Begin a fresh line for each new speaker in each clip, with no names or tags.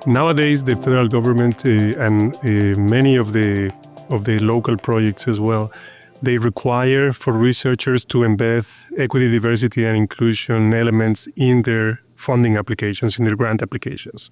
Nowadays, the federal government and many of the local projects as well, they require for researchers to embed equity, diversity, and inclusion elements in their funding applications, in their grant applications.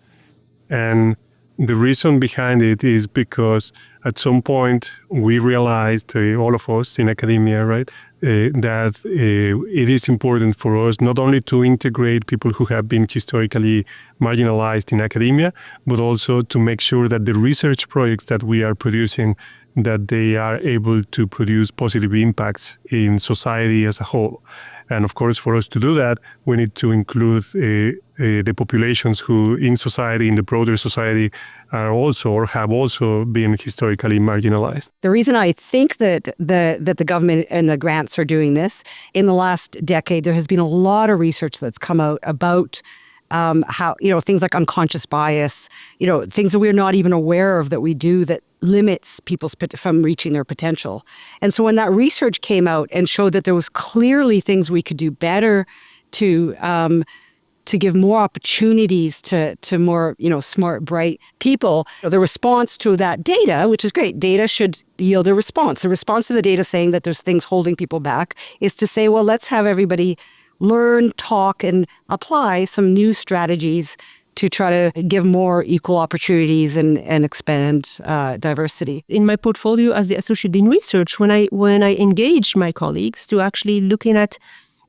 And the reason behind it is because at some point we realized, all of us in academia, right, that it is important for us not only to integrate people who have been historically marginalized in academia, but also to make sure that the research projects that we are producing, that they are able to produce positive impacts in society as a whole. And of course, for us to do that, we need to include the populations who in society, in the broader society, are also or have also been historically marginalized.
The reason I think that the government and the grants are doing this, in the last decade, there has been a lot of research that's come out about how, things like unconscious bias, things that we're not even aware of that we do that limits people from reaching their potential. And so when that research came out and showed that there was clearly things we could do better to give more opportunities to more, smart, bright people, the response to that data, which is great, data should yield a response. The response to the data saying that there's things holding people back is to say, well, let's have everybody learn, talk, and apply some new strategies to try to give more equal opportunities and expand diversity.
In my portfolio as the Associate Dean Research, when I engaged my colleagues to actually looking at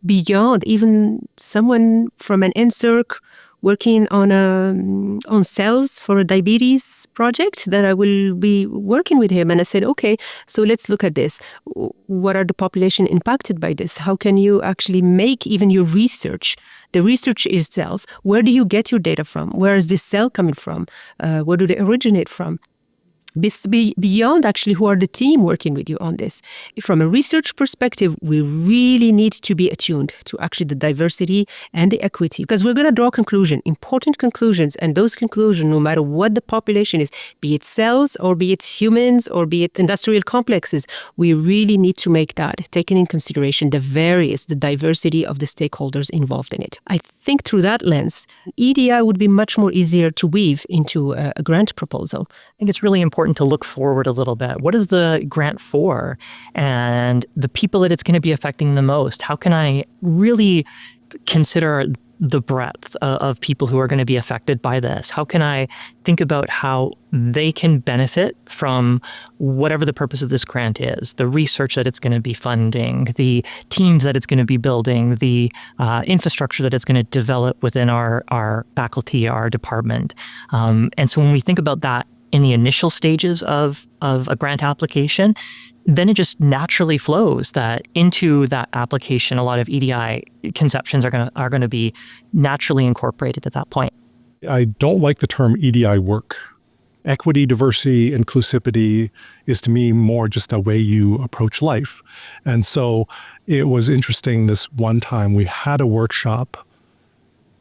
beyond even someone from an NSERC working on cells for a diabetes project, that I will be working with him. And I said, okay, so let's look at this. What are the population impacted by this? How can you actually make even your research, the research itself, where do you get your data from? Where is this cell coming from? Where do they originate from? Beyond actually who are the team working with you on this. From a research perspective, we really need to be attuned to actually the diversity and the equity, because we're going to draw important conclusions, and those conclusions, no matter what the population is, be it cells or be it humans or be it industrial complexes, we really need to make that, taking in consideration the diversity of the stakeholders involved in it. I think through that lens, EDI would be much more easier to weave into a grant proposal.
I think it's really important to look forward a little bit. What is the grant for? And the people that it's going to be affecting the most? How can I really consider the breadth of people who are going to be affected by this? How can I think about how they can benefit from whatever the purpose of this grant is, the research that it's going to be funding, the teams that it's going to be building, the infrastructure that it's going to develop within our faculty, our department. And so when we think about that in the initial stages of a grant application, then it just naturally flows that into that application, a lot of EDI conceptions are going to be naturally incorporated at that point.
I don't like the term EDI work. Equity, diversity, inclusivity is to me more just a way you approach life. And so it was interesting this one time we had a workshop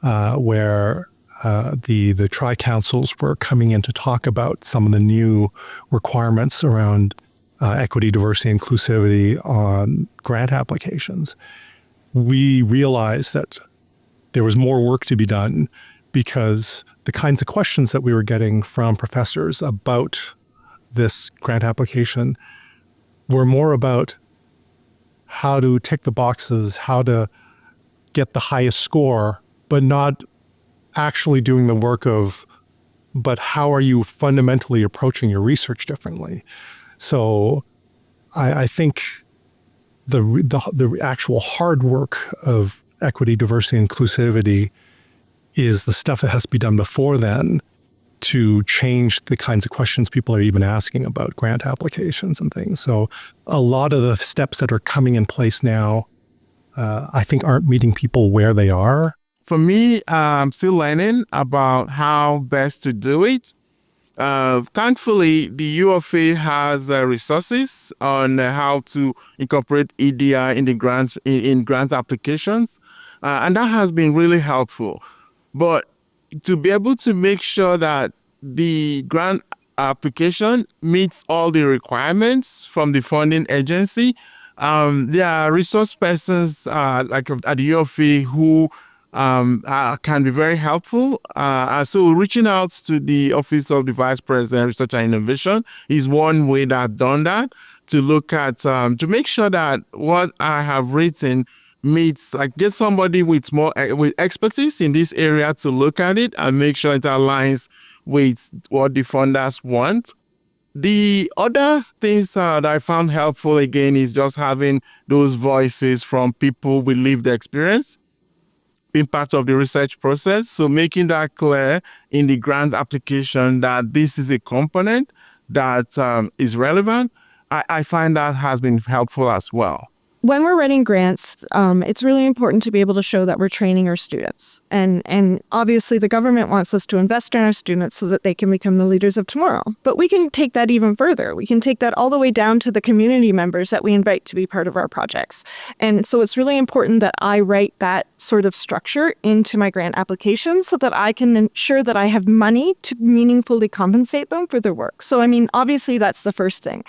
where the tri-councils were coming in to talk about some of the new requirements around equity, diversity, inclusivity on grant applications. We realized that there was more work to be done because the kinds of questions that we were getting from professors about this grant application were more about how to tick the boxes, how to get the highest score, but not actually doing the work of, but how are you fundamentally approaching your research differently? So I think the actual hard work of equity, diversity, and inclusivity is the stuff that has to be done before then to change the kinds of questions people are even asking about grant applications and things. So a lot of the steps that are coming in place now, I think aren't meeting people where they are.
For me, I'm still learning about how best to do it. Thankfully, the UFA has resources on how to incorporate EDI in the grants in grant applications, and that has been really helpful. But to be able to make sure that the grant application meets all the requirements from the funding agency, there are resource persons like at the UFA who can be very helpful. So reaching out to the Office of the Vice President, Research and Innovation is one way that I've done that, to look at, to make sure that what I have written meets, like get somebody with more with expertise in this area to look at it and make sure it aligns with what the funders want. The other things that I found helpful, again, is just having those voices from people with lived experience being part of the research process. So making that clear in the grant application that this is a component that is relevant, I find that has been helpful as well.
When we're writing grants, it's really important to be able to show that we're training our students. And obviously the government wants us to invest in our students so that they can become the leaders of tomorrow. But we can take that even further. We can take that all the way down to the community members that we invite to be part of our projects. And so it's really important that I write that sort of structure into my grant application so that I can ensure that I have money to meaningfully compensate them for their work. So, I mean, obviously that's the first thing.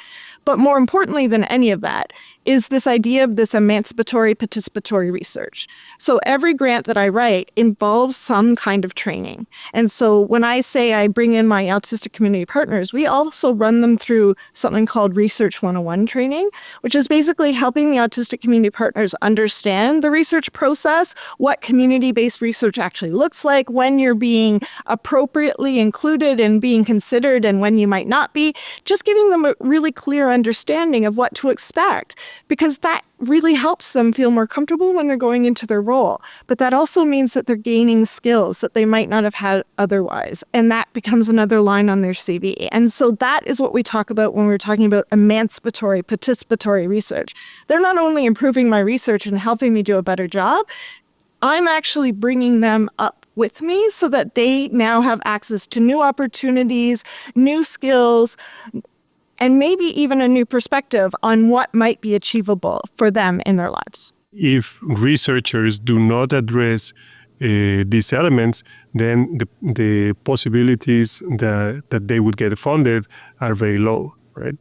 But more importantly than any of that is this idea of this emancipatory participatory research. So every grant that I write involves some kind of training. And so when I say I bring in my autistic community partners, we also run them through something called Research 101 training, which is basically helping the autistic community partners understand the research process, what community-based research actually looks like, when you're being appropriately included and being considered and when you might not be, just giving them a really clear understanding of what to expect, because that really helps them feel more comfortable when they're going into their role. But that also means that they're gaining skills that they might not have had otherwise. And that becomes another line on their CV. And so that is what we talk about when we're talking about emancipatory, participatory research. They're not only improving my research and helping me do a better job, I'm actually bringing them up with me so that they now have access to new opportunities, new skills, and maybe even a new perspective on what might be achievable for them in their lives.
If researchers do not address these elements, then the possibilities that they would get funded are very low, right?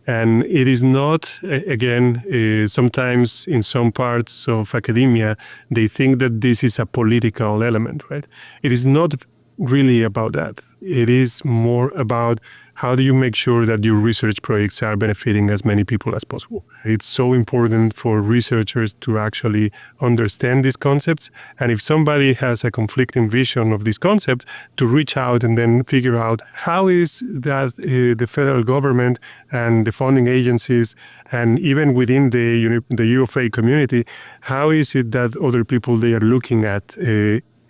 And it is not, again, sometimes in some parts of academia, they think that this is a political element, right? It is not really about that. It is more about how do you make sure that your research projects are benefiting as many people as possible. It's so important for researchers to actually understand these concepts. And if somebody has a conflicting vision of these concepts, to reach out and then figure out how is that the federal government and the funding agencies, and even within the UFA community, how is it that other people, they are looking at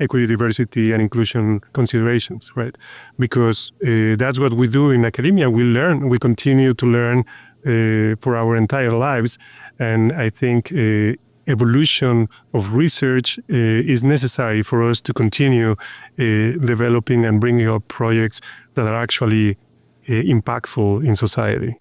equity, diversity, and inclusion considerations, right? Because that's what we do in academia. We learn, we continue to learn for our entire lives. And I think evolution of research is necessary for us to continue developing and bringing up projects that are actually impactful in society.